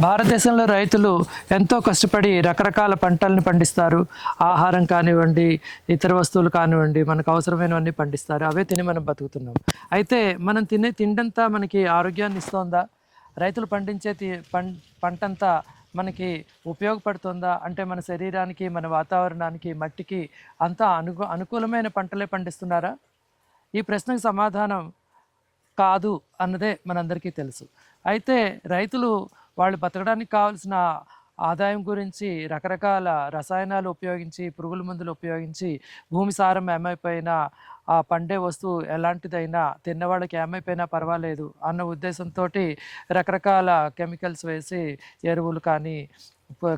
భారతదేశంలో రైతులు ఎంతో కష్టపడి రకరకాల పంటలను పండిస్తారు. ఆహారం కానివ్వండి, ఇతర వస్తువులు కానివ్వండి, మనకు అవసరమైనవన్నీ పండిస్తారు. అవే తిని మనం బతుకుతున్నాం. అయితే మనం తినే తిండంతా మనకి ఆరోగ్యాన్ని ఇస్తోందా? రైతులు పండించే పంటంతా మనకి ఉపయోగపడుతుందా? అంటే మన శరీరానికి, మన వాతావరణానికి, మట్టికి అంతా అనుకూలమైన పంటలే పండిస్తున్నారా? ఈ ప్రశ్నకు సమాధానం కాదు అన్నదే మనందరికీ తెలుసు. అయితే రైతులు వాళ్ళు బతకడానికి కావాల్సిన ఆదాయం గురించి రకరకాల రసాయనాలు ఉపయోగించి, పురుగుల మందులు ఉపయోగించి, భూమి సారం ఏమైపోయినా, ఆ పండే వస్తువు ఎలాంటిదైనా తిన్నవాళ్ళకి ఏమైపోయినా పర్వాలేదు అన్న ఉద్దేశంతో రకరకాల కెమికల్స్ వేసి ఎరువులు కానీ,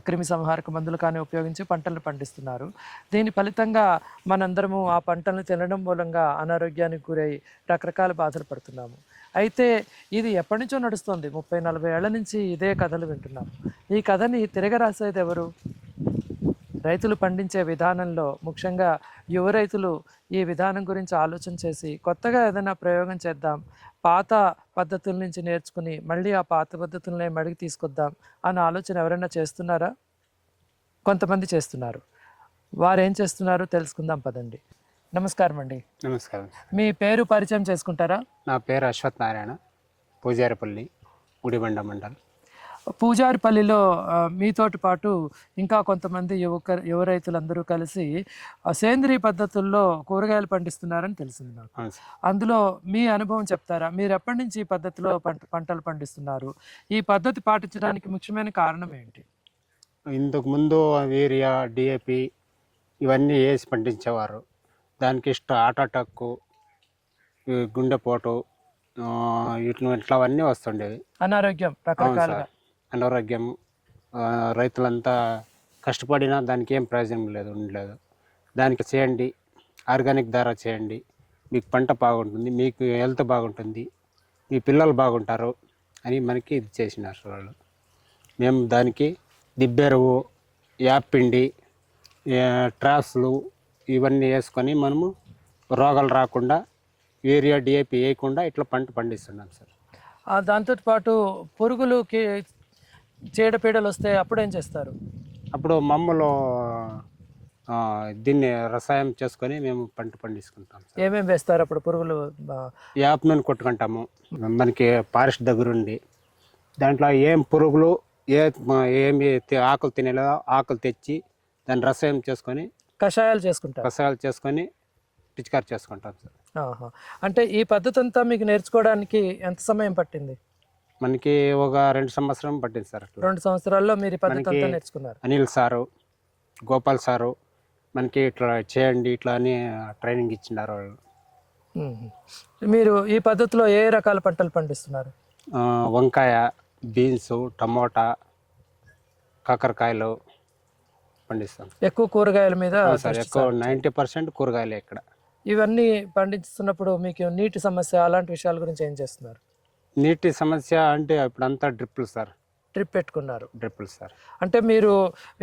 క్రిమి సంహారక మందులు కానీ ఉపయోగించి పంటలను పండిస్తున్నారు. దీని ఫలితంగా మనందరము ఆ పంటలను తినడం మూలంగా అనారోగ్యానికి గురై రకరకాల బాధలు పడుతున్నాము. అయితే ఇది ఎప్పటి నుంచో నడుస్తుంది. 30-40 ఏళ్ల నుంచి ఇదే కథలు వింటున్నాము. ఈ కథని తిరగరాసేది ఎవరు? రైతులు పండించే విధానంలో ముఖ్యంగా యువ రైతులు ఈ విధానం గురించి ఆలోచన చేసి కొత్తగా ఏదైనా ప్రయోగం చేద్దాం, పాత పద్ధతుల నుంచి నేర్చుకుని మళ్ళీ ఆ పాత పద్ధతులనే మడికి తీసుకొద్దాం అన్న ఆలోచన ఎవరైనా చేస్తున్నారా? కొంతమంది చేస్తున్నారు. వారు ఏం చేస్తున్నారో తెలుసుకుందాం పదండి. నమస్కారం అండి. నమస్కారం. మీ పేరు పరిచయం చేసుకుంటారా? నా పేరు అశ్వత్ నారాయణ, పూజారిపల్లి, గుడిబండ మండల్. పూజారిపల్లిలో మీతోటి పాటు ఇంకా కొంతమంది యువ రైతులందరూ కలిసి సేంద్రియ పద్ధతుల్లో కూరగాయలు పండిస్తున్నారని తెలిసింది నాకు. అందులో మీ అనుభవం చెప్తారా? మీరు ఎప్పటి నుంచి ఈ పద్ధతిలో పంటలు పండిస్తున్నారు? ఈ పద్ధతి పాటించడానికి ముఖ్యమైన కారణం ఏంటి? ఇంతకు ముందు యూరియా, డిఏపి ఇవన్నీ వేసి పండించేవారు. దానికి హార్ట్ అటాక్, గుండెపోటు ఇట్లావన్నీ వస్తుండేవి. అనారోగ్యం రకరకాలుగా. అనారోగ్యం, రైతులంతా కష్టపడినా దానికి ఏం ప్రయోజనం ఉండలేదు. దానికి చేయండి, ఆర్గానిక్ ద్వారా చేయండి, మీకు పంట బాగుంటుంది, మీకు హెల్త్ బాగుంటుంది, మీ పిల్లలు బాగుంటారు అని మనకి ఇది చేసినారు వాళ్ళు. మేము దానికి దిబ్బెరువు, యాప్పిండి, ట్రాప్స్లు ఇవన్నీ వేసుకొని మనము రోగాలు రాకుండా, యూరియా, డిఏపి వేయకుండా ఇట్లా పంట పండిస్తున్నాం సార్. దాంతో పాటు పురుగులుకి చీడపీడలు వస్తే అప్పుడేం చేస్తారు? అప్పుడు మమ్మలో దీన్ని రసాయనం చేసుకొని మేము పంట పండించుకుంటాం. ఏమేమి వేస్తారు అప్పుడు? పురుగులు యాప్ నూనె కొట్టుకుంటాము. మనకి ఫారెస్ట్ దగ్గరుండి దాంట్లో ఏం పురుగులు ఏమి ఆకులు తినేలేదో ఆకులు తెచ్చి దాన్ని రసాయనం చేసుకొని కషాయాలు చేసుకొని పిచికారి చేసుకుంటాం సార్. అంటే ఈ పద్ధతి అంతా మీకు నేర్చుకోవడానికి ఎంత సమయం పట్టింది? మనకి ఒక 2 సంవత్సరం పట్టింది సార్. 2 సంవత్సరాల్లో మీరు ఈ పద్ధతి అంతా నేర్చుకున్నారు. అనిల్ సారు, గోపాల్ సారు మనకి ఇట్లా చేయండి ఇట్లా అని ట్రైనింగ్ ఇచ్చినారు వాళ్ళు. మీరు ఈ పద్ధతిలో ఏ రకాల పంటలు పండిస్తున్నారు? వంకాయ, బీన్స్, టమోటా, కాకరకాయలు పండిస్తాం. ఎక్కువ కూరగాయల మీద సార్, ఎక్కువ 90% కూరగాయలే ఇక్కడ. ఇవన్నీ పండిస్తున్నప్పుడు మీకు నీటి సమస్య అలాంటి విషయాల గురించి ఏం చేస్తున్నారు? నీటి సమస్య అంటే ఇప్పుడంతా డ్రిప్పులు సార్. డ్రిప్ పెట్టుకున్నారు? డ్రిప్పులు సార్. అంటే మీరు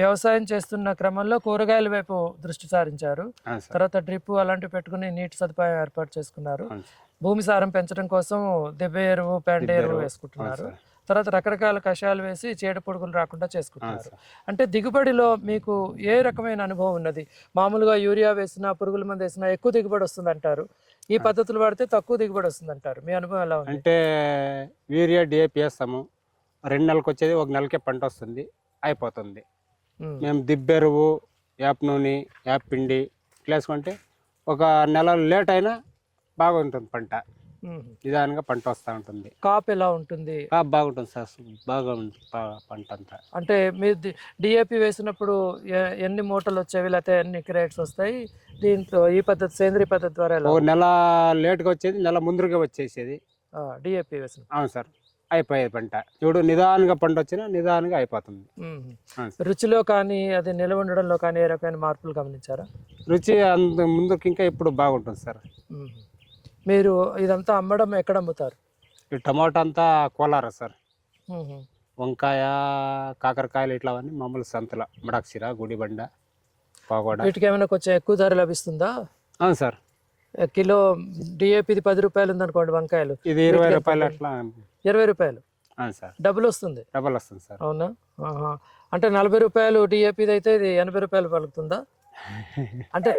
వ్యవసాయం చేస్తున్న క్రమంలో కూరగాయల వైపు దృష్టి సారించారు, తర్వాత డ్రిప్ అలాంటివి పెట్టుకుని నీటి సదుపాయం ఏర్పాటు చేసుకున్నారు. భూమి సారం పెంచడం కోసం దెబ్బ ఎరువు, పెండ ఎరువు వేసుకుంటున్నారు. తర్వాత రకరకాల కషాయాలు వేసి చీడ పురుగులు రాకుండా చేసుకుంటున్నారు. అంటే దిగుబడిలో మీకు ఏ రకమైన అనుభవం ఉన్నది? మామూలుగా యూరియా వేసినా, పురుగుల మందు వేసినా ఎక్కువ దిగుబడి వస్తుంది అంటారు, ఈ పద్ధతులు వాడితే తక్కువ దిగుబడి వస్తుంది అంటారు. మీ అనుభవం ఎలా ఉంది? అంటే యూరియా, డిఏపి వేస్తాము, 2 నెలలకు వచ్చేది 1 నెలకే పంట వస్తుంది, అయిపోతుంది. మేము దిబ్బెరువు, యాప్ నూనె, యాప్ పిండి ఇట్లా వేసుకుంటే 1 నెల లేట్ అయినా బాగుంటుంది పంట. నిదానంగా పంట వస్తూ ఉంటుంది. కాపు ఎలా ఉంటుంది? కాపు బాగుంటుంది సార్, బాగా ఉంటుంది పంట అంతా. అంటే మీరు డిఏపి వేసినప్పుడు ఎన్ని మూటలు వచ్చేవి, లేకపోతే ఎన్ని క్రేట్స్ వస్తాయి? దీంట్లో ఈ పద్ధతి, సేంద్రియ పద్ధతి ద్వారా 1 నెల లేట్గా వచ్చేది, నెల ముందుగా వచ్చేసేది డిఏపి వేసిన. అవును సార్, అయిపోయేది పంట. ఇప్పుడు నిదానంగా పంట వచ్చినా నిదానంగా అయిపోతుంది. రుచిలో కానీ అది నిల్వ ఉండడంలో కానీ ఏ రకమైన మార్పులు గమనించారా? రుచి అంత ముందుకు ఇంకా ఇప్పుడు బాగుంటుంది సార్. మీరు ఇదంతా అమ్మడం ఎక్కడ అమ్ముతారు? ఈ టమాటా అంతా కోలారా సార్. వంకాయ, కాకరకాయలు ఇట్లావన్నీ మామూలు సంతల మడాక్సిరా, గుడిబండ, పాగోడ. వీటికి ఏమైనా కొంచెం ఎక్కువ ధర లభిస్తుందా? అవును సార్. కిలో డిఏపిది 10 రూపాయలు ఉందనుకోండి, వంకాయలు ఇది 20 రూపాయలు, అట్లా 20 రూపాయలు. అవును సార్, డబుల్ వస్తుంది. డబల్ వస్తుంది సార్. అవునా? ఆహా. అంటే 40 రూపాయలు డిఏపిది అయితే ఇది 80 రూపాయలు పలుకుతుందా? అంటే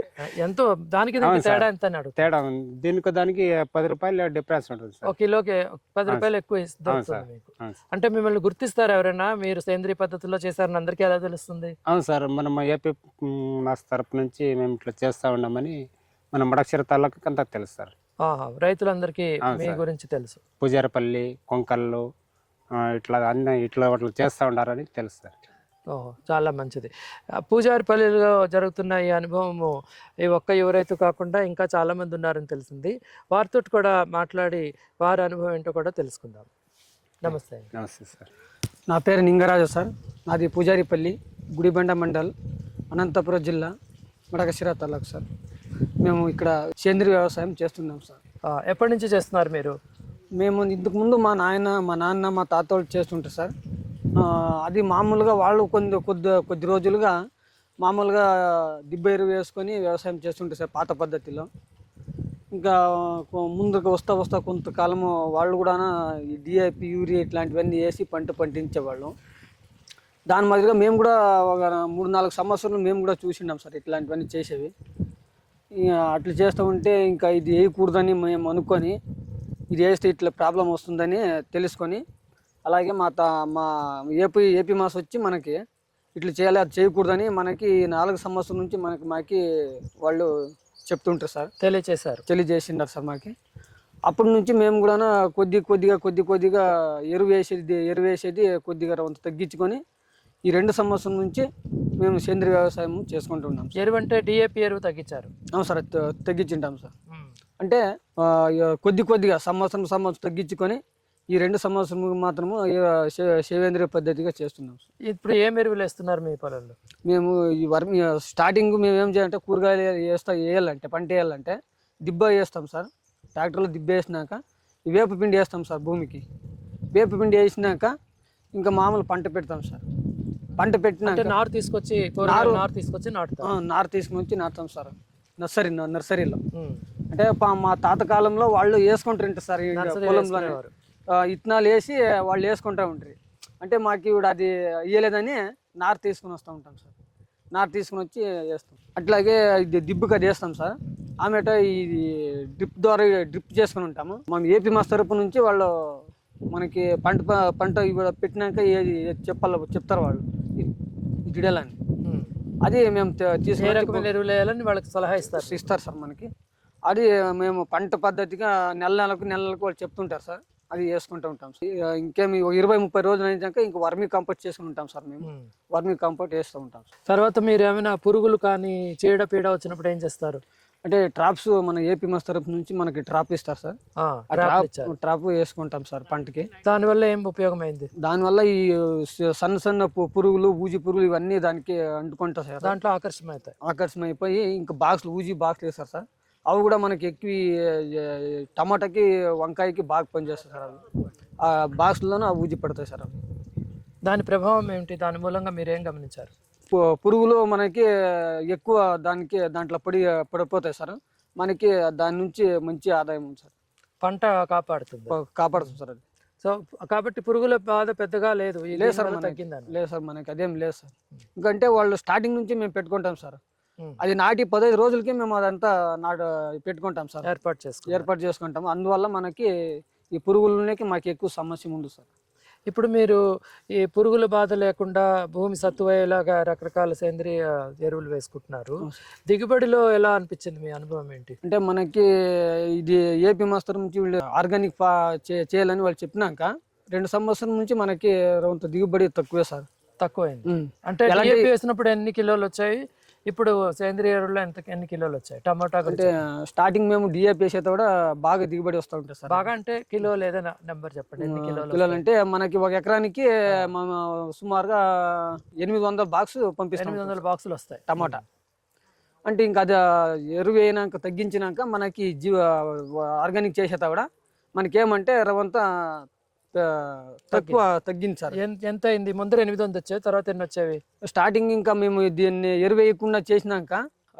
ఎంతో దానికి దీనికి అవును సార్, తేడా ఎంత అని అడుగుతా. తేడా ఉంది. దీనికి దానికి 10 రూపాయలు డిఫరెన్స్ ఉంటుంది ఒక సార్. కిలోకి 10 రూపాయలు ఎక్కువ అవును దొరుకుతుంది సార్, మీకు. అవును సార్. అంటే మిమ్మల్ని గుర్తిస్తారు ఎవరైనా, మీరు సేంద్రియ పద్ధతిలో చేశారని అందరికీ ఎలా తెలుస్తుంది? అవును సార్, మనం ఏపీ మాస్ తరపు నుంచి మేము ఇట్లా చేస్తూ ఉన్నామని మన మడకశిర తాలూకాకి అంతా తెలుసు సార్. ఆహా, రైతులందరికీ అవును మీ సార్. గురించి తెలుసు. పూజారపల్లి, కొంకల్లు ఇట్లా అన్ని ఇట్లా చేస్తూ ఉండారని తెలుసు సార్. ఓహో, చాలా మంచిది. పూజారిపల్లిలో జరుగుతున్న ఈ అనుభవము ఈ ఒక్క యువ రైతు కాకుండా ఇంకా చాలామంది ఉన్నారని తెలిసింది. వారితో కూడా మాట్లాడి వారి అనుభవం ఏంటో కూడా తెలుసుకుందాం. నమస్తే అండి. నమస్తే సార్. నా పేరు నింగరాజు సార్. నాది పూజారిపల్లి, గుడిబండ మండల్, అనంతపురం జిల్లా, మడకశిర తాలూకు సార్. మేము ఇక్కడ సేంద్రీయ వ్యవసాయం చేస్తున్నాం సార్. ఎప్పటి నుంచి చేస్తున్నారు మీరు? మేము ఇంతకుముందు మా నాన్న మా తాత వాళ్ళు చేస్తుంటారు సార్. అది మామూలుగా వాళ్ళు కొద్ది రోజులుగా మామూలుగా దిబ్బ ఎరువు వేసుకొని వ్యవసాయం చేస్తుంటారు సార్ పాత పద్ధతిలో. ఇంకా ముందుకు వస్తా కొంతకాలము వాళ్ళు కూడా ఈ డిఐపి, యూరియా ఇట్లాంటివన్నీ వేసి పండించేవాళ్ళు. దాని మాదిరిగా మేము కూడా ఒక 3-4 సంవత్సరాలు మేము కూడా చూసిండాం సార్ ఇట్లాంటివన్నీ చేసేవి. అట్లా చేస్తూ ఉంటే ఇంకా ఇది వేయకూడదని మేము అనుకొని, ఇది వేస్తే ఇట్లా ప్రాబ్లం వస్తుందని తెలుసుకొని, అలాగే మా ఏపీ మాస్ వచ్చి మనకి ఇట్లా చేయాలి, అది చేయకూడదని మనకి 4 సంవత్సరం నుంచి మాకి వాళ్ళు చెప్తుంటారు సార్. తెలియజేసిండారు సార్ మాకి. అప్పటి నుంచి మేము కూడా కొద్దిగా ఎరువు వేసేది కొద్దిగా కొంత తగ్గించుకొని ఈ 2 సంవత్సరం నుంచి మేము సేంద్రీయ వ్యవసాయం చేసుకుంటున్నాం. ఎరువు అంటే డిఏపి ఎరువు తగ్గించారు? అవును సార్, తగ్గించుంటాం సార్. అంటే కొద్దిగా సంవత్సరం తగ్గించుకొని ఈ 2 సంవత్సరం మాత్రము సేంద్రీయ పద్ధతిగా చేస్తున్నాం సార్. ఇప్పుడు ఏం ఎరువులు వేస్తున్నారు మీ పొలంలో? మేము ఈ స్టార్టింగ్ మేము ఏం చేయాలంటే కూరగాయలు వేయాలంటే పంట వేయాలంటే దిబ్బ వేస్తాం సార్. ట్రాక్టర్లో దిబ్బ వేసినాక ఈ వేపపిండి వేస్తాం సార్ భూమికి. వేపపిండి వేసినాక ఇంకా మామూలు పంట పెడతాం సార్. పంట పెట్టినాక నారు తీసుకొచ్చి నాటుతాం. నాటుతాం సార్ నర్సరీలో. అంటే మా తాత కాలంలో వాళ్ళు వేసుకుంటారు సార్ ఈ పొలంలో ఇత్తనాలు వేసి వాళ్ళు వేసుకుంటూ ఉంటారు. అంటే మాకు ఇప్పుడు అది ఇయ్యలేదని నారు తీసుకుని వస్తూ ఉంటాం సార్. నారు తీసుకుని వచ్చి వేస్తాం. అట్లాగే ఇది దిబ్బకి అది వేస్తాం సార్. ఆమెట ఇది డ్రిప్ చేసుకుని ఉంటాము. మనం ఏపీ మాస్ తరపు నుంచి వాళ్ళు మనకి పంట పెట్టినాక ఏది చెప్తారు వాళ్ళు ఇడియాలని. అది మేము తీసుకుని ఎరువులు వేయాలని వాళ్ళకి సలహా ఇస్తారు సార్ మనకి. అది మేము పంట పద్ధతిగా నెలకు వాళ్ళు చెప్తుంటారు సార్. అది వేసుకుంటూ ఉంటాం సార్. ఇంకేమి 20-30 రోజులు అయినాక ఇంక వర్మీ కంపోస్ట్ చేసుకుని ఉంటాం సార్. మేము వర్మీ కంపోస్ట్ వేస్తూ ఉంటాం సార్. తర్వాత మీరు ఏమైనా పురుగులు కానీ చీడ వచ్చినప్పుడు ఏం చేస్తారు? అంటే ట్రాప్స్ మన ఏపీ మాస్ తరపు నుంచి మనకి ట్రాప్ ఇస్తారు సార్. ట్రాప్ వేసుకుంటాం సార్ పంటకి. దానివల్ల ఏం ఉపయోగమైంది? దానివల్ల ఈ సన్న పురుగులు, ఊజీ పురుగులు ఇవన్నీ దానికి అంటుకుంటాయి సార్. దాంట్లో ఆకర్షమైపోయి ఇంకా ఊజీ బాక్స్లు వేస్తారు సార్. అవి కూడా మనకి ఎక్కువ టమాటాకి, వంకాయకి బాగా పనిచేస్తాయి సార్. అవి ఆ బాక్స్లోనే ఆ ఊజీ పడతాయి సార్. అవి దాని ప్రభావం ఏమిటి? దాని మూలంగా మీరేం గమనించారు? పురుగులు మనకి ఎక్కువ దాంట్లో పడిపోతాయి సార్. మనకి దాని నుంచి మంచి ఆదాయం ఉంది సార్. పంట కాపాడుతుంది సార్ అది. సో కాబట్టి పురుగుల బాధ పెద్దగా లేదు సార్. లేదు సార్, మనకి అదేం లేదు సార్. ఎందుకంటే వాళ్ళు స్టార్టింగ్ నుంచి మేము పెట్టుకుంటాం సార్. అది నాటి 15 రోజులకి మేము అదంతా పెట్టుకుంటాం సార్. ఏర్పాటు చేసుకుంటాము. అందువల్ల మనకి ఈ పురుగులకి మాకు ఎక్కువ సమస్య ఉంది సార్. ఇప్పుడు మీరు ఈ పురుగుల బాధ లేకుండా భూమి సత్తువయ్యేలాగా రకరకాల సేంద్రియ ఎరువులు వేసుకుంటున్నారు. దిగుబడిలో ఎలా అనిపించింది? మీ అనుభవం ఏంటి? అంటే మనకి ఇది ఏపీ మాస్టర్ నుంచి వీళ్ళు ఆర్గానిక్ చేయాలని వాళ్ళు చెప్పినాక 2 సంవత్సరం నుంచి మనకి దిగుబడి తక్కువే సార్. తక్కువైంది అంటే వేసినప్పుడు ఎన్ని కిలోలు వచ్చాయి? ఇప్పుడు సేంద్రియ ఎరువుల్లో ఎన్ని కిలోలు వచ్చాయి? టమాటా అంటే స్టార్టింగ్ మేము డిఏపి వేసేది కూడా బాగా దిగుబడి వస్తూ ఉంటుంది సార్. బాగా అంటే కిలోలు ఏదైనా నెంబర్ చెప్పండి. ఎన్ని కిలోలు అంటే మనకి 1 ఎకరానికి సుమారుగా 800 బాక్స్ పంపిస్తాం. 800 బాక్సులు వస్తాయి టమాటా. అంటే ఇంకా అది ఎరువు వేయినాక తగ్గించినాక మనకి ఆర్గానిక్ చేసేది కూడా మనకేమంటే రవంతా తక్కువ తగ్గింది సార్. ఎంత అయింది? ముందర 800 వచ్చాయి, తర్వాత ఎన్ని వచ్చేవి? స్టార్టింగ్ ఇంకా మేము దీన్ని ఎరువు వేయకుండా చేసినాక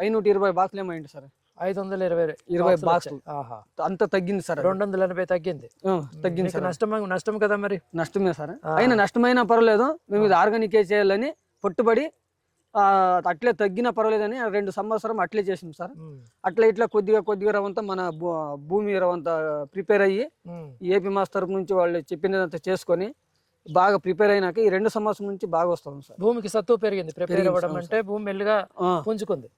520 బాక్సులు ఏమైంది సార్. 520 20 బాక్సులు బాక్సులు. వచ్చాయి. ఆహా. అంత తగ్గింది సార్ అది. 280 తగ్గింది. తగ్గింది మీకు సార్. నష్టం కదా మరి. నష్టమే సార్. అయినా నష్టమైనా పర్వాలేదు, మేము ఇది ఆర్గానికే చేయాలని పట్టుబడి అట్లే తగ్గినా పర్వాలేదని 2 సంవత్సరం అట్లే చేసాం సార్. అట్లా ఇట్లా కొద్దిగా రవంతా మన భూమి రవంతా ప్రిపేర్ అయ్యి ఏపీ మాస్ తరపు నుంచి వాళ్ళు చెప్పినదంతా చేసుకొని బాగా ప్రిపేర్ అయినాక ఈ 2 సంవత్సరం నుంచి బాగా వస్తాం సార్. భూమికి సత్తు పెరిగింది. ప్రిపేర్ అవ్వడం అంటే భూమి మెల్లిగా పుంజుకుంది.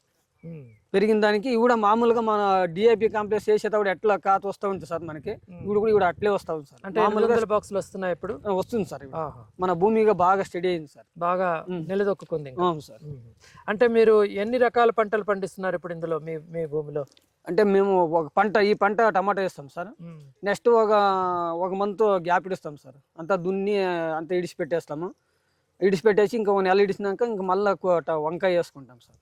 పెరిగిన దానికి కూడా మామూలుగా మన డిఐపి కాంప్లెక్స్ చేసేటప్పుడు ఎట్లా కాత వస్తూ ఉంటుంది సార్, మనకి ఇప్పుడు అట్లే వస్తా ఉంది సార్. అంటే మామూలుగా బాక్సులు వస్తున్నాయి ఇప్పుడు. వస్తుంది సార్. మన భూమిగా బాగా స్టడీ అయింది సార్, బాగా నిలదొక్కుంది. అవును సార్. అంటే మీరు ఎన్ని రకాల పంటలు పండిస్తున్నారు ఇప్పుడు ఇందులో మీ భూమిలో? అంటే మేము ఈ పంట టమాటా వేస్తాం సార్. నెక్స్ట్ ఒక మంత్ గ్యాప్ ఇస్తాం సార్. అంతా దున్ని అంతా ఇడిచిపెట్టేస్తాము. ఇడిచిపెట్టేసి ఇంకా 1 నెల ఇడిచినాక ఇంకా మళ్ళీ వంకాయ వేసుకుంటాం సార్.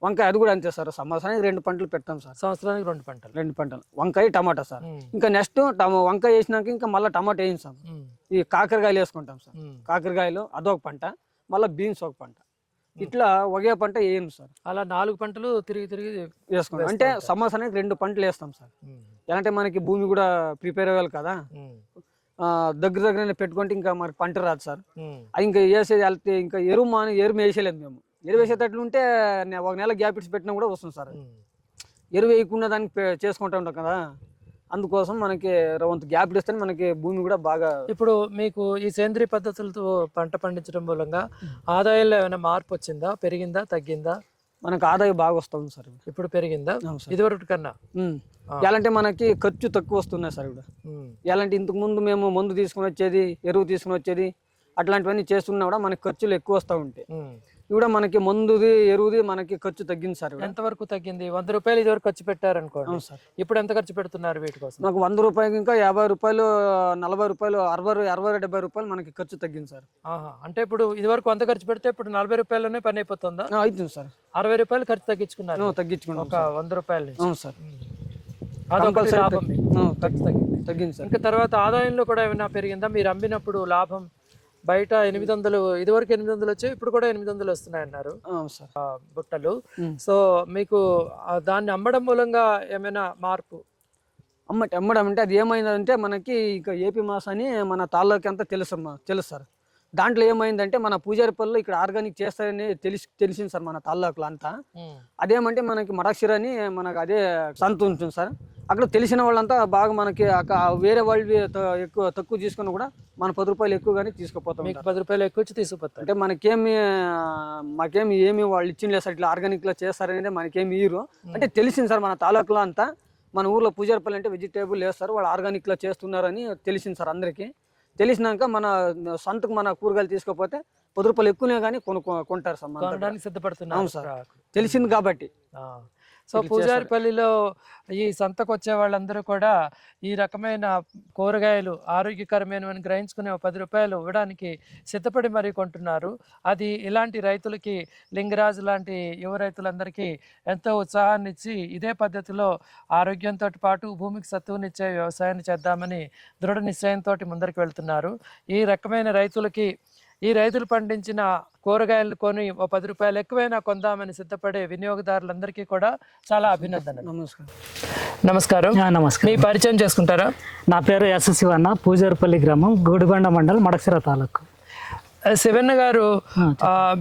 వంకాయ అది కూడా అంతే సార్. సంవత్సరానికి 2 పంటలు పెడతాం సార్. సంవత్సరానికి 2 పంటలు. 2 పంటలు వంకాయ టమాటా సార్. ఇంకా నెక్స్ట్ వంకాయ వేసినాక ఇంకా మళ్ళీ టమాటా వేయించాం. ఈ కాకరకాయలు వేసుకుంటాం సార్. కాకరకాయలు అదొక పంట, మళ్ళీ బీన్స్ ఒక పంట, ఇట్లా ఒకే పంట వేయం సార్. అలా 4 పంటలు తిరిగి వేసుకుంటాం. అంటే సంవత్సరానికి 2 పంటలు వేస్తాం సార్. ఎలాంటి మనకి భూమి కూడా ప్రిపేర్ అవ్వాలి కదా, దగ్గరనే పెట్టుకుంటే ఇంకా మనకి పంట రాదు సార్. ఇంకా వేసేది వెళ్తే ఇంకా ఎరువు వేసేలేదు మేము. ఎరువు వేసేటట్లు ఉంటే 1 నెల గ్యాప్ ఇచ్చి పెట్టినా కూడా వస్తుంది సార్. ఎరువు వేయకుండా దానికి చేసుకుంటా ఉంటాం కదా, అందుకోసం మనకి రవంత గ్యాప్ ఇస్తే మనకి భూమి కూడా బాగా. ఇప్పుడు మీకు ఈ సేంద్రియ పద్ధతులతో పంట పండించడం మూలంగా ఆదాయంలో ఏమైనా మార్పు వచ్చిందా, పెరిగిందా, తగ్గిందా? మనకు ఆదాయం బాగా వస్తుంది సార్. ఇప్పుడు పెరిగిందా ఇదివరకు కన్నా? ఎలాంటి మనకి ఖర్చు తక్కువ వస్తున్నాయి సార్. ఇప్పుడు ఎలాంటి ఇంతకు ముందు మేము మందు తీసుకుని వచ్చేది, ఎరువు తీసుకుని వచ్చేది, అట్లాంటివన్నీ చేస్తున్నా కూడా మనకి ఖర్చులు ఎక్కువ వస్తూ ఉంటాయి. కూడా మనకి మందుది ఎరువుది మనకి ఖర్చు తగ్గింది సార్. ఎంతవరకు తగ్గింది? 100 రూపాయలు ఇదివరకు ఖర్చు పెట్టారనుకోండి సార్, ఇప్పుడు ఎంత ఖర్చు పెడుతున్నారు వీటి కోసం? నాకు 100 రూపాయలకి ఇంకా 50 రూపాయలు, 40 రూపాయలు, 60, 70 రూపాయలు మనకి ఖర్చు తగ్గింది సార్. అంటే ఇప్పుడు ఇదివరకు 100 ఖర్చు పెడితే ఇప్పుడు 40 రూపాయలనే పని అయిపోతుందా? అవుతుంది సార్. 60 రూపాయలు ఖర్చు తగ్గించుకున్నారు. తగ్గించుకున్నాం ఒక 100 రూపాయలు. అవును సార్. తగ్గింది సార్. ఇంకా తర్వాత ఆదాయంలో కూడా ఏమైనా పెరిగిందా? మీరు అమ్మినప్పుడు లాభం బయట 800, ఇదివరకు 800 వచ్చాయి, ఇప్పుడు కూడా 800 వస్తున్నాయి అన్నారు బుట్టలు. సో మీకు దాన్ని అమ్మడం మూలంగా ఏమైనా మార్పు? అమ్మడం అంటే అది ఏమైందంటే మనకి ఇక ఏపీ మాస్ అని మన తాళ్ళకి అంతా తెలుసు సార్. దాంట్లో ఏమైందంటే మన పూజారిపల్లిలో ఇక్కడ ఆర్గానిక్ చేస్తారని తెలిసింది సార్ మన తాళ్ళకులు అంతా. అదేమంటే మనకి మడాక్షిర అని మనకు అదే సంత ఉంటుంది సార్. అక్కడ తెలిసిన వాళ్ళంతా బాగా మనకి వేరే వాళ్ళు తక్కువ తీసుకుని కూడా మన 10 రూపాయలు ఎక్కువగానే తీసుకుపోతాం. 10 రూపాయలు ఎక్కువ వచ్చి తీసుకుపోతాం. అంటే మాకేమి ఏమి వాళ్ళు ఇచ్చింది సార్, ఇట్లా ఆర్గానిక్ లో చేస్తారనేది మనకేమి ఇయ్యరు. అంటే తెలిసింది సార్ మన తాలూకులో అంతా. మన ఊర్లో పూజారిపల్లి అంటే వెజిటేబుల్ వేస్తారు, వాళ్ళు ఆర్గానిక్ లో చేస్తున్నారని తెలిసింది సార్ అందరికి. తెలిసినాక మన సంతకు మన కూరగాయలు తీసుకోపోతే 10 రూపాయలు ఎక్కువనే కానీ కొంటారు సార్. సిద్ధపడుతున్నాం సార్, తెలిసింది కాబట్టి. సో పూజారిపల్లిలో ఈ సంతకు వచ్చే వాళ్ళందరూ కూడా ఈ రకమైన కూరగాయలు ఆరోగ్యకరమైనవని గ్రహించుకునే 10 రూపాయలు ఇవ్వడానికి సిద్ధపడి మరీ కొంటున్నారు. అది ఇలాంటి రైతులకి, లింగరాజు లాంటి యువ రైతులందరికీ ఎంతో ఉత్సాహాన్ని ఇచ్చి ఇదే పద్ధతిలో ఆరోగ్యంతో పాటు భూమికి సత్తువునిచ్చే వ్యవసాయాన్ని చేద్దామని దృఢ నిశ్చయంతో ముందరికి వెళ్తున్నారు. ఈ రకమైన రైతులకి, ఈ రైతులు పండించిన కూరగాయలు కొని 10 రూపాయలు ఎక్కువైనా కొందామని సిద్ధపడే వినియోగదారులందరికీ కూడా చాలా అభినందనలు. నమస్కారం. నమస్కారం. మీ పరిచయం చేసుకుంటారా? నా పేరు ఎస్ శివన్న, పూజారిపల్లి గ్రామం, గుడిబండ మండలం, మడకశిర తాలూకు. శివన్న గారు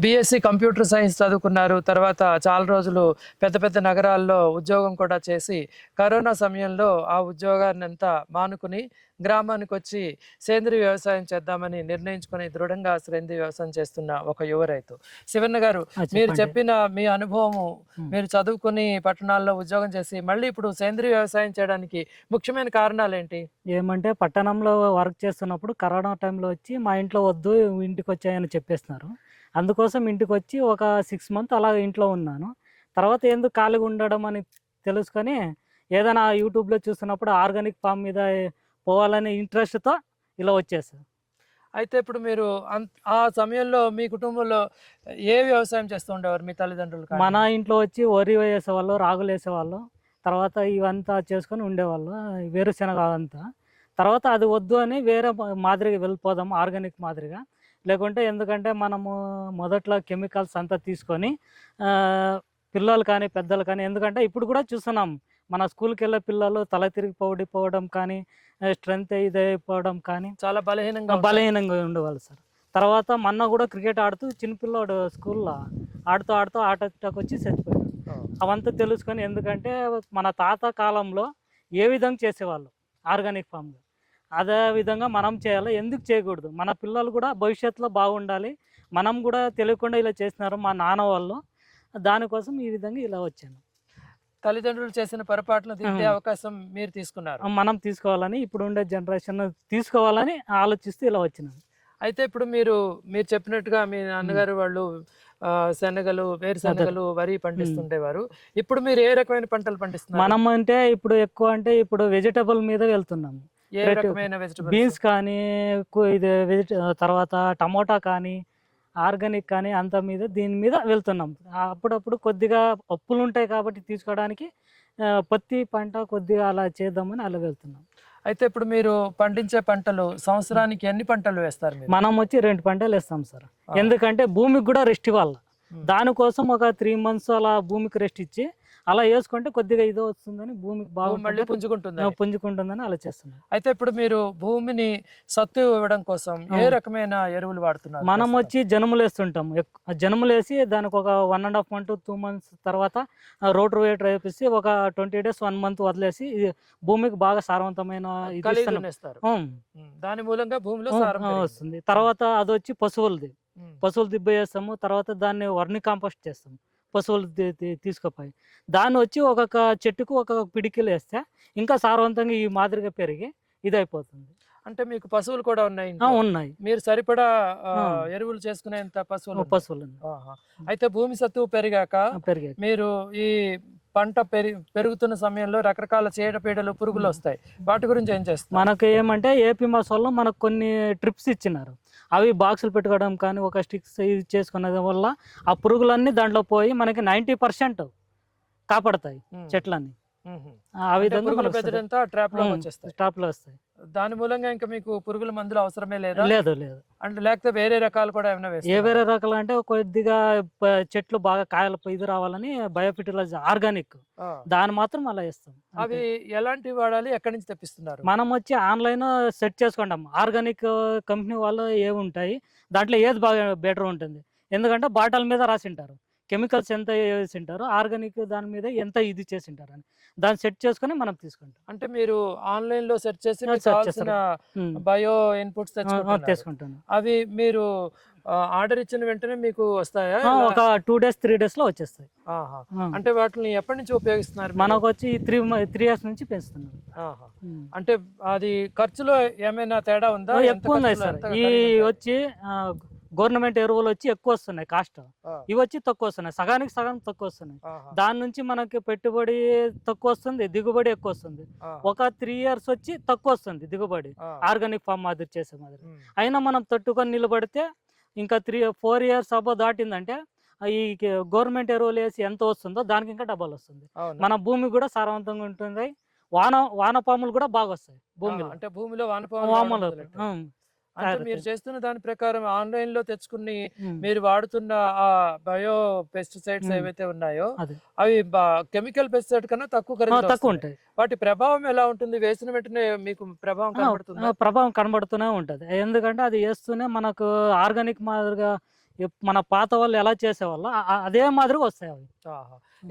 బిఎస్సి కంప్యూటర్ సైన్స్ చదువుకున్నారు. తర్వాత చాలా రోజులు పెద్ద పెద్ద నగరాల్లో ఉద్యోగం కూడా చేసి కరోనా సమయంలో ఆ ఉద్యోగాన్ని అంతా మానుకుని గ్రామానికి వచ్చి సేంద్రీయ వ్యవసాయం చేద్దామని నిర్ణయించుకొని దృఢంగా సేంద్రీయ వ్యవసాయం చేస్తున్న ఒక యువ రైతు. శివన్న గారు, మీరు చెప్పిన మీ అనుభవము, మీరు చదువుకుని పట్టణాల్లో ఉద్యోగం చేసి మళ్ళీ ఇప్పుడు సేంద్రీయ వ్యవసాయం చేయడానికి ముఖ్యమైన కారణాలు ఏంటి? ఏమంటే పట్టణంలో వర్క్ చేస్తున్నప్పుడు కరోనా టైంలో వచ్చి మా ఇంట్లో వద్దు, ఇంటికి వచ్చాయని చెప్పేస్తున్నారు. అందుకోసం ఇంటికి వచ్చి ఒక 6 months అలా ఇంట్లో ఉన్నాను. తర్వాత ఎందుకు ఖాళీగా ఉండడం అని తెలుసుకొని ఏదైనా యూట్యూబ్లో చూస్తున్నప్పుడు ఆర్గానిక్ ఫామ్ మీద పోవాలనే ఇంట్రెస్ట్తో ఇలా వచ్చేసారు. అయితే ఇప్పుడు మీరు ఆ సమయంలో మీ కుటుంబంలో ఏ వ్యవసాయం చేస్తూ ఉండేవారు మీ తల్లిదండ్రులు? మన ఇంట్లో వచ్చి వరి వేసేవాళ్ళు, రాగులు వేసేవాళ్ళు, తర్వాత ఇవంతా చేసుకొని ఉండేవాళ్ళు, వేరుశెనగ అంతా. తర్వాత అది వద్దు అని వేరే మాదిరిగా వెళ్ళిపోదాం, ఆర్గానిక్ మాదిరిగా. లేకుంటే ఎందుకంటే మనము మొదట్లో కెమికల్స్ అంతా తీసుకొని పిల్లలు కానీ పెద్దలు కానీ. ఎందుకంటే ఇప్పుడు కూడా చూస్తున్నాం మన స్కూల్కి వెళ్ళే పిల్లలు తల తిరిగి పడిపోవడం కానీ, స్ట్రెంత్ ఇదైపోవడం కానీ, చాలా బలహీనంగా ఉంటారు. బలహీనంగా ఉండేవాళ్ళు సార్. తర్వాత మొన్న కూడా క్రికెట్ ఆడుతూ చిన్నపిల్లాడు స్కూల్లో ఆడుతూ ఆడుతూ హార్ట్ అటాక్ వచ్చి చచ్చిపోయాడు. ఆ. అవంతా తెలుసుకొని, ఎందుకంటే మన తాత కాలంలో ఏ విధంగా చేసేవాళ్ళు ఆర్గానిక్ ఫామ్గా, అదే విధంగా మనం చేయాలి. ఎందుకు చేయకూడదు? మన పిల్లలు కూడా భవిష్యత్తులో బాగుండాలి. మనం కూడా తెలియకుండా ఇలా చేసినారు మా నాన్న వాళ్ళు. దానికోసం ఈ విధంగా ఇలా వచ్చాను. తల్లిదండ్రులు చేసిన పొరపాట్లను దిద్దే ఆ. అవకాశం మీరు తీసుకున్నారు. మనం తీసుకోవాలని, ఇప్పుడు ఉండే జనరేషన్ తీసుకోవాలని ఆలోచిస్తూ ఇలా వచ్చినాను. అయితే ఇప్పుడు మీరు చెప్పినట్టుగా మీ నాన్నగారు వాళ్ళు శనగలు, వేరుశనగలు, వరి పండిస్తుండేవారు. ఇప్పుడు మీరు ఏ రకమైన పంటలు పండిస్తున్నారు? మనం అంటే ఇప్పుడు ఎక్కువ అంటే ఇప్పుడు వెజిటబుల్ మీద వెళ్తున్నాము. ఏ రకమైన వెజిటబుల్స్? బీన్స్ కానీ, ఇది తర్వాత టమోటా కానీ, ఆర్గానిక్ కానీ, అంత మీద దీని మీద వెళ్తున్నాం. అప్పుడప్పుడు కొద్దిగా అప్పులు ఉంటాయి కాబట్టి తీసుకోవడానికి పత్తి పంట కొద్దిగా అలా చేద్దామని అలా వెళ్తున్నాం. అయితే ఇప్పుడు మీరు పండించే పంటలు సంవత్సరానికి ఎన్ని పంటలు వేస్తారు మీరు? మనం వచ్చి 2 పంటలు వేస్తాం సార్. ఎందుకంటే భూమికి కూడా రెస్ట్ ఇవ్వాలి. దానికోసం ఒక 3 months అలా భూమికి రెస్ట్ ఇచ్చి అలా వేసుకుంటే కొద్దిగా ఇది వస్తుందని, భూమికి బాగా మళ్ళీ పుంజుకుంటుందని అలా చేస్తున్నాం. అయితే ఇప్పుడు మీరు భూమిని సత్తు ఇవ్వడం కోసం ఏ రకమైన ఎరువులు వాడుతున్నారు? మనం వచ్చి జనుములు వేస్తుంటాం. జనుములు వేసి దానికి ఒక 1.5 months 2 months తర్వాత రోటోవేటర్ వేసి ఒక 20 days 1 month వదిలేసి భూమికి బాగా సారవంతమైన ఇది వేస్తారు. దాని మూలంగా భూమిలో సారం వస్తుంది. తర్వాత అది వచ్చి పశువులు దిబ్బ వేస్తాము. తర్వాత దాన్ని వర్మి కాంపోస్ట్ చేస్తాము. పశువులు తీసుకుపోయి దాన్ని వచ్చి ఒక్కొక్క చెట్టుకు ఒక్కొక్క పిడికిలు వేస్తే ఇంకా సారవంతంగా ఈ మాదిరిగా పెరిగి ఇది అయిపోతుంది. అంటే మీకు పశువులు కూడా ఉన్నాయి? ఉన్నాయి. మీరు సరిపడా ఎరువులు చేసుకునేంత పశువులు. అయితే భూమి సత్తువు పెరిగాక మీరు ఈ పంట పెరుగుతున్న సమయంలో రకరకాల చీడపీడలు, పురుగులు వస్తాయి. వాటి గురించి ఏం చేస్తారు? మనకు ఏమంటే ఏపీ మాస్ వాళ్ళు మనకు కొన్ని ట్రిప్స్ ఇచ్చినారు. అవి బాక్సులు పెట్టుకోవడం కానీ, ఒక స్టిక్స్ ఇది చేసుకునే వల్ల ఆ పురుగులన్నీ దాంట్లో పోయి మనకి 90% కాపాడతాయి చెట్లన్నీ. ఆ విధంగా ట్రాప్ లో వస్తాయి. దాని మూలంగా ఇంకా మీకు పురుగుల మందులు అవసరమే లేదా? లేదు. అంటే లేకపోతే వేరే రకాలు కూడా ఏమైనా ఏ వేరే రకాలు అంటే కొద్దిగా చెట్లు బాగా కాయలు ఇది రావాలని బయోఫెర్టిలైజర్ ఆర్గానిక్ దాని మాత్రం అలా వేస్తాం. అవి ఎలాంటివి వాడాలి? ఎక్కడి నుంచి తెప్పిస్తున్నారు? మనం వచ్చి ఆన్లైన్ సెట్ చేసుకుంటాం. ఆర్గానిక్ కంపెనీ వాళ్ళు ఏవి ఉంటాయి, దాంట్లో ఏది బాగా బెటర్ ఉంటుంది. ఎందుకంటే బాటిల్ మీద రాసింటారు కెమికల్స్ ఎంత వేసింటారు, ఆర్గానిక్ దాని మీద ఎంత ఇది చేసింటారు అని. దాన్ని సెట్ చేసుకుని మనం తీసుకుంటాం. అంటే మీరు ఆన్లైన్ లో సెర్చ్ చేసి బయో ఇన్పుట్స్ తెచ్చుకుంటాను. అవి మీరు ఆర్డర్ ఇచ్చిన వెంటనే మీకు వస్తాయా? ఒక 2 days 3 days లో వచ్చేస్తాయి. అంటే వాటిని ఎప్పటి నుంచి ఉపయోగిస్తున్నారు? మనకు వచ్చి 3 years నుంచి పెంచుతున్నాం. అంటే అది ఖర్చులో ఏమైనా తేడా ఉందా? ఎక్కువ ఉంది సార్. ఈ వచ్చి గవర్నమెంట్ ఎరువులు వచ్చి ఎక్కువ వస్తున్నాయి కాస్ట్, ఇవి వచ్చి తక్కువ వస్తున్నాయి. సగానికి సగం తక్కువ వస్తున్నాయి. దాని నుంచి మనకి పెట్టుబడి తక్కువ వస్తుంది, దిగుబడి ఎక్కువ వస్తుంది. ఒక 3 years వచ్చి తక్కువ వస్తుంది దిగుబడి ఆర్గానిక్ ఫామ్ మాదిరి చేసే మాదిరి. అయినా మనం తట్టుకొని నిలబడితే ఇంకా 3-4 years అబ్బో దాటిందంటే ఈ గవర్నమెంట్ ఎరువులు వేసి ఎంత వస్తుందో దానికి ఇంకా డబల్ వస్తుంది. మన భూమి కూడా సారవంతంగా ఉంటుంది. వానపాములు కూడా బాగా వస్తాయి భూమిలో. అంటే భూమిలో వానపాములు. అంటే మీరు చేస్తున్న దాని ప్రకారం ఆన్లైన్ లో తెచ్చుకుని మీరు వాడుతున్న ఆ బయో పెస్టిసైడ్స్ ఏవైతే ఉన్నాయో అవి కెమికల్ పెస్టిసైడ్ కన్నా తక్కువ ఉంటాయి. వాటి ప్రభావం ఎలా ఉంటుంది? వేసిన వెంటనే మీకు ప్రభావం కనబడుతుంది? ప్రభావం కనబడుతూనే ఉంటది. ఎందుకంటే అది వేస్తూనే మనకు ఆర్గానిక్ మాదిరిగా మన పాత వాళ్ళు ఎలా చేసేవాళ్ళు అదే మాదిరిగా వస్తాయి అవి.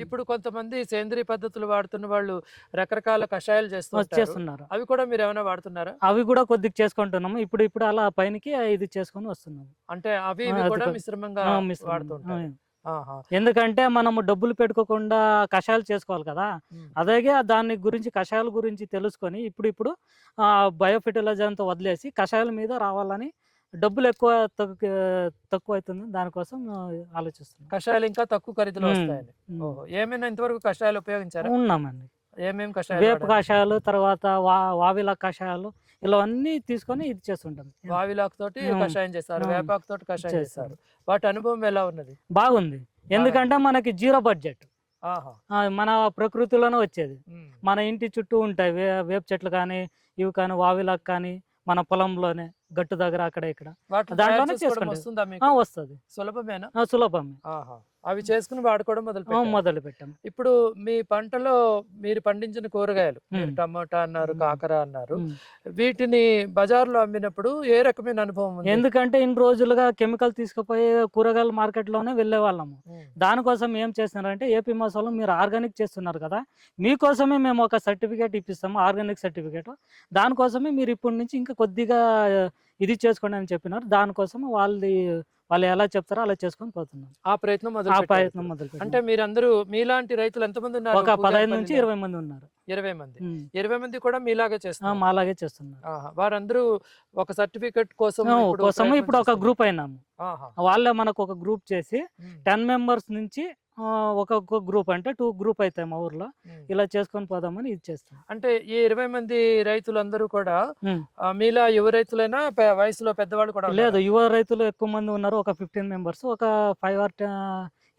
ఇప్పుడు కొంతమంది సేంద్రియ పద్ధతులు వాడుతున్న వాళ్ళు రకరకాల కషాయాలు చేస్తున్నారు. అవి కూడా మీరు ఏమైనా వాడుతున్నారా? అవి కూడా కొద్దిగా చేసుకుంటున్నాము. ఇప్పుడు అలా పైనకి ఇది చేసుకొని వస్తున్నాము. అంటే అవి కూడా మిశ్రమంగా వాడుతుంటారు. ఎందుకంటే మనము డబ్బులు పెట్టుకోకుండా కషాయాలు చేసుకోవాలి కదా. అలాగే దాని గురించి కషాయాల గురించి తెలుసుకొని ఇప్పుడు బయో ఫెర్టిలైజర్ అంతా వదిలేసి కషాయాల మీద రావాలని, డబ్బులు తక్కువ అవుతుంది దానికోసం ఆలోచిస్తున్నాం. కషాయాలు ఇంకా తక్కువ ఖరీదులో వస్తాయని. ఏమైనా ఇంతవరకు కషాయాలు ఉపయోగించారా? ఉన్నామండి. ఏమేమి కషాయాలు? వేప కషాయాలు, తర్వాత వావిలాక్ కషాయాలు, ఇలా అన్ని తీసుకొని ఇది చేస్తుంటాం. వావిలాక్ తోటి కషాయం చేస్తారు, వేపాకు తోటి కషాయం చేస్తారు. వాటి అనుభవం ఎలా ఉన్నది? బాగుంది. ఎందుకంటే మనకి 0 budget, మన ప్రకృతిలోనే వచ్చేది. మన ఇంటి చుట్టూ ఉంటాయి వేప చెట్లు కానీ, ఇవి కానీ, వావిలాక్ కానీ, మన పొలంలోనే గట్టు దగ్గర అక్కడ ఇక్కడ దాంట్లోనే చేసుకుంటాం. వస్తుంది. సులభమేనా? సులభమే. అవి చేసుకుని వాడుకోవడం మొదలు మొదలు పెట్టాం. ఇప్పుడు మీ పంటలో మీరు పండించిన కూరగాయలు, మీరు టమాటా అన్నారు, కాకర అన్నారు, వీటిని బజార్లో అమ్మినప్పుడు ఏ రకమైన అనుభవం ఉంది? ఎందుకంటే ఇన్ని రోజులుగా కెమికల్ తీసుకుపోయి కూరగాయల మార్కెట్లోనే వెళ్ళే వాళ్ళము. దానికోసం ఏం చేస్తున్నారంటే ఏపీ మాస్ వాళ్ళు మీరు ఆర్గానిక్ చేస్తున్నారు కదా, మీకోసమే మేము ఒక సర్టిఫికేట్ ఇప్పిస్తాము, ఆర్గానిక్ సర్టిఫికేట్. దానికోసమే మీరు ఇప్పటి నుంచి ఇంకా కొద్దిగా ఇది చేసుకోండి అని చెప్పినారు. దానికోసం వాళ్ళు ఎలా చెప్తారో అలా చేసుకొని పోతున్నాం. ఆ ప్రయత్నం మొదలు అంటే మీరందరూ మీలాంటి రైతులు ఎంతమంది ఉన్నారు? ఒక 15 నుంచి 20 మంది ఉన్నారు. 20 మంది. 20 మంది కూడా మీలాగే చేస్తున్నారు? మాలాగే చేస్తున్నారు. వారందరూ ఒక సర్టిఫికెట్ కోసం ఇప్పుడు ఒక గ్రూప్ అయినాము. వాళ్ళే మనకు ఒక గ్రూప్ చేసి 10 మెంబర్స్ నుంచి ఒక్కొక్క గ్రూప్ అంటే 2 గ్రూప్ అవుతాయి మా ఊర్లో. ఇలా చేసుకొని పోదామని ఇది చేస్తాం. అంటే ఈ 20 మంది రైతులందరూ కూడా మీలా యువ రైతులైనా వయసులో పెద్దవాళ్ళు కూడా? లేదు, యువ రైతులు ఎక్కువ మంది ఉన్నారు. ఒక 15 మెంబర్స్, ఒక 5 or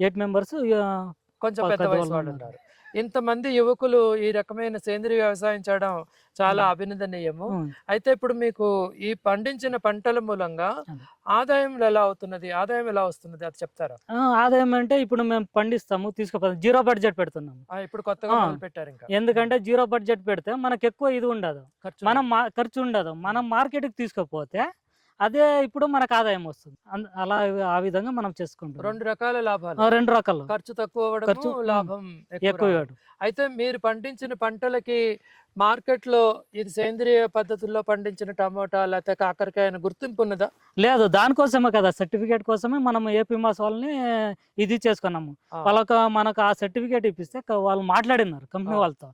8 మెంబర్స్ కొంచెం పెద్ద వయసు వాళ్ళు ఉన్నారు. ఇంతమంది యువకులు ఈ రకమైన సేంద్రీయ వ్యవసాయం చేయడం చాలా అభినందనీయము. అయితే ఇప్పుడు మీకు ఈ పండించిన పంటల మూలంగా ఆదాయం ఎలా వస్తున్నది అది చెప్తారా? ఆదాయం అంటే ఇప్పుడు మేము పండిస్తాము, తీసుకుపోతాం, 0 బడ్జెట్ పెడుతున్నాము. ఇప్పుడు కొత్తగా పెట్టారు ఇంకా. ఎందుకంటే 0 బడ్జెట్ పెడితే మనకు ఎక్కువ ఇది ఉండదు, ఖర్చు ఉండదు. మనం మార్కెట్కి తీసుకుపోతే అదే ఇప్పుడు మనకు ఆదాయం వస్తుంది. అలా ఆ విధంగా మనం చేసుకుంటాం. 2 రకాల లాభాలు. 2 రకాలు, ఖర్చు తక్కువ, లాభం ఎక్కువ. అయితే మీరు పండించిన పంటలకి మార్కెట్లో ఇది సేంద్రియ పద్ధతుల్లో పండించిన టమోటా లేకపోతే కాకరకాయ గుర్తింపు ఉన్నదా? లేదు, దానికోసమే కదా, సర్టిఫికేట్ కోసమే మనం ఏపీ మాస్ వాళ్ళని ఇది చేసుకున్నాము. మనకు ఆ సర్టిఫికేట్ ఇప్పిస్తే వాళ్ళు మాట్లాడినారు కంపెనీ వాళ్ళతో,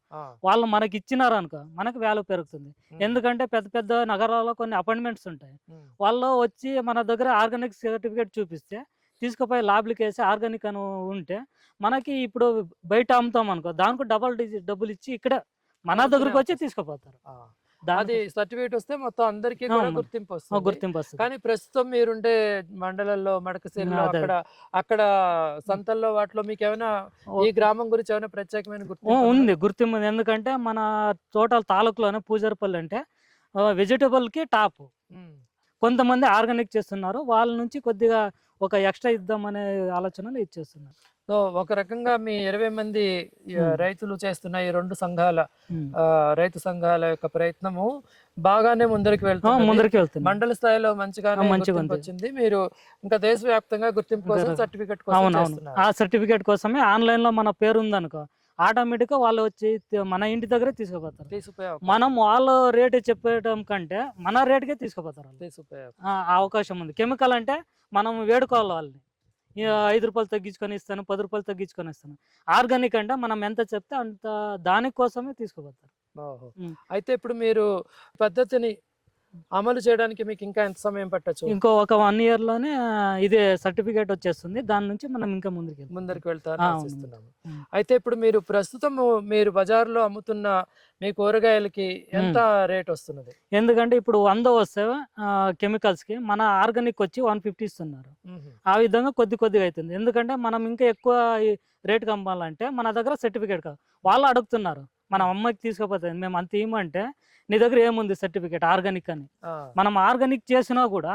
వాళ్ళు మనకి ఇచ్చినారు అనుకో, మనకు వాల్యూ పెరుగుతుంది. ఎందుకంటే పెద్ద పెద్ద నగరాల్లో కొన్ని అపాయింట్మెంట్స్ ఉంటాయి. వాళ్ళు వచ్చి మన దగ్గర ఆర్గానిక్ సర్టిఫికేట్ చూపిస్తే తీసుకుపోయి ల్యాబ్లకి వేసి ఆర్గానిక్ అని ఉంటే మనకి ఇప్పుడు బయట అమ్ముతాం అనుకో, దానికి డబ్బులు ఇచ్చి ఇక్కడ మన దగ్గరకు వచ్చి తీసుకుపోతారు. అది సర్టిఫికేట్ వస్తే మొత్తం అందరికీ గుర్తింపు వస్తుంది. కానీ ప్రస్తుతం మీరుండే మండలంలో మడకశిరలో అక్కడ సంతల్లో వాటిలో మీకు ఏమైనా ఈ గ్రామం గురించి ఏమైనా ప్రత్యేకమైన గుర్తింపు ఉంది. ఎందుకంటే మన టోటల్ తాలూకులోనే పూజారపల్లి అంటే వెజిటబుల్ కి టాప్. కొంతమంది ఆర్గానిక్ చేస్తున్నారు, వాళ్ళ నుంచి కొద్దిగా ఒక ఎక్స్ట్రా ఇద్దామనే ఆలోచనలు ఇచ్చేస్తున్నారు. సో ఒక రకంగా మీ 20 మంది రైతులు చేస్తున్న ఈ 2 సంఘాల రైతు సంఘాల యొక్క ప్రయత్నము బాగానే ముందరికి వెళ్తుంది. మండల స్థాయిలో మంచిగానే వచ్చింది. మీరు ఇంకా దేశవ్యాప్తంగా గుర్తింపు కోసం సర్టిఫికేట్ కోసం ఆ సర్టిఫికేట్ కోసమే ఆన్లైన్ లో మన పేరు ఉందనుకో, ఆటోమేటిక్ గా వాళ్ళు వచ్చి మన ఇంటి దగ్గరే తీసుకుపోతారు. మనం వాళ్ళ రేటు చెప్పడం కంటే మన రేటుకే తీసుకుపోతారు. అవకాశం ఉంది. కెమికల్ అంటే మనం వేడుకోవాలి వాళ్ళని, 5 రూపాయలు తగ్గించుకొని ఇస్తాను, 10 రూపాయలు తగ్గించుకొని ఇస్తాను. ఆర్గానిక్ అంటే మనం ఎంత చెప్తే అంత దానికోసమే తీసుకుపోతారు. అయితే ఇప్పుడు మీరు పద్ధతిని అమలు చేయడానికి మీకు ఇంకా ఎంత సమయం పట్టచ్చు? ఇంకో ఒక 1 year లోనే ఇదే సర్టిఫికేట్ వచ్చేస్తుంది. దాని నుంచి మనం ఇంకా ముందరికి వెళ్తారు. అయితే ఇప్పుడు మీరు ప్రస్తుతం మీరు బజార్లో అమ్ముతున్న మీ కూరగాయలకి ఎంత రేట్ వస్తున్నది? ఎందుకంటే ఇప్పుడు 100 వస్తే కెమికల్స్ కి, మన ఆర్గానిక్ వచ్చి 150 ఇస్తున్నారు. ఆ విధంగా కొద్దిగా అవుతుంది. ఎందుకంటే మనం ఇంకా ఎక్కువ రేటుకి అమ్మాలంటే మన దగ్గర సర్టిఫికేట్ కాదు, వాళ్ళు అడుగుతున్నారు. మనం అమ్మాయికి తీసుకుపోతే మేము అంత ఏమంటే నీ దగ్గర ఏముంది సర్టిఫికేట్ ఆర్గానిక్ అని. మనం ఆర్గానిక్ చేసినా కూడా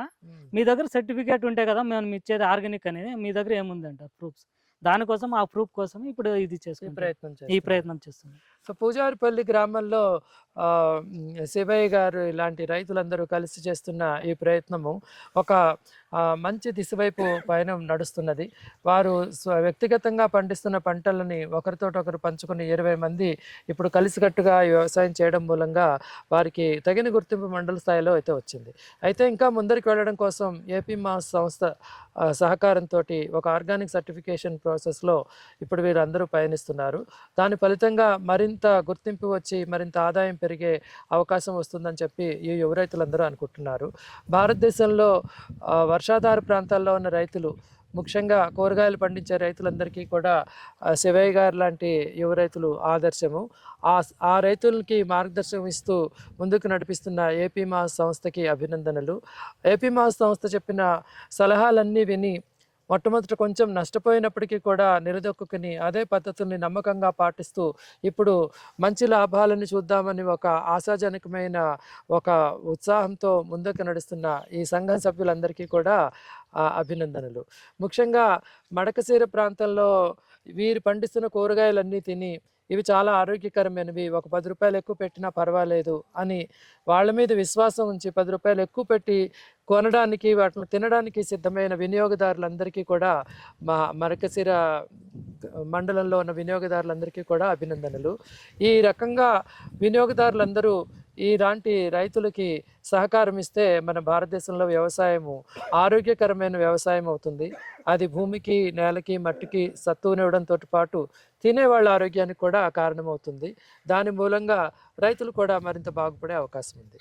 మీ దగ్గర సర్టిఫికేట్ ఉంటే కదా మేము ఇచ్చేది ఆర్గానిక్ అనేది, మీ దగ్గర ఏముంది అంటారు ప్రూఫ్స్. దానికోసం ఆ ప్రూఫ్ కోసం ఇప్పుడు ఇది చేసుకుంటాం, ఈ ప్రయత్నం చేస్తున్నాం. సో పూజారిపల్లి గ్రామంలో శివయ్య గారు ఇలాంటి రైతులందరూ కలిసి చేస్తున్న ఈ ప్రయత్నము ఒక మంచి దిశ వైపు పయనం నడుస్తున్నది. వారు వ్యక్తిగతంగా పండిస్తున్న పంటలని ఒకరితోటొకరు పంచుకుని 20 మంది ఇప్పుడు కలిసికట్టుగా వ్యవసాయం చేయడం మూలంగా వారికి తగిన గుర్తింపు మండల స్థాయిలో అయితే వచ్చింది. అయితే ఇంకా ముందరికి వెళ్ళడం కోసం ఏపీ మాస్ సంస్థ సహకారంతో ఒక ఆర్గానిక్ సర్టిఫికేషన్ ప్రాసెస్లో ఇప్పుడు వీరందరూ పయనిస్తున్నారు. దాని ఫలితంగా మరింత గుర్తింపు వచ్చి మరింత ఆదాయం పెరిగే అవకాశం వస్తుందని చెప్పి ఈ యువ రైతులందరూ అనుకుంటున్నారు. భారతదేశంలో వర్షాధార ప్రాంతాల్లో ఉన్న రైతులు, ముఖ్యంగా కూరగాయలు పండించే రైతులందరికీ కూడా శివయ్య గారు లాంటి యువ రైతులు ఆదర్శము. ఆ రైతులకి మార్గదర్శనం ఇస్తూ ముందుకు నడిపిస్తున్న ఏపీ మాస్ సంస్థకి అభినందనలు. ఏపీ మాస్ సంస్థ చెప్పిన సలహాలన్నీ విని మొట్టమొదట కొంచెం నష్టపోయినప్పటికీ కూడా నిలదొక్కుని అదే పద్ధతుల్ని నమ్మకంగా పాటిస్తూ ఇప్పుడు మంచి లాభాలను చూద్దామని ఒక ఆశాజనకమైన ఒక ఉత్సాహంతో ముందుకు నడుస్తున్న ఈ సంఘం సభ్యులందరికీ కూడా అభినందనలు. ముఖ్యంగా మడకశిర ప్రాంతంలో వీరు పండిస్తున్న కూరగాయలన్నీ తిని ఇవి చాలా ఆరోగ్యకరమైనవి, ఒక 10 రూపాయలు ఎక్కువ పెట్టినా పర్వాలేదు అని వాళ్ళ మీద విశ్వాసం ఉంచి 10 రూపాయలు ఎక్కువ పెట్టి కొనడానికి, వాటిని తినడానికి సిద్ధమైన వినియోగదారులందరికీ కూడా మా మరకశిర మండలంలో ఉన్న వినియోగదారులందరికీ కూడా అభినందనలు. ఈ రకంగా వినియోగదారులందరూ ఇలాంటి రైతులకి సహకారం ఇస్తే మన భారతదేశంలో వ్యవసాయము ఆరోగ్యకరమైన వ్యవసాయం అవుతుంది. అది భూమికి, నేలకి, మట్టికి సత్తువనివ్వడంతో పాటు తినేవాళ్ళ ఆరోగ్యానికి కూడా కారణమవుతుంది. దాని మూలంగా రైతులు కూడా మరింత బాగుపడే అవకాశం ఉంది.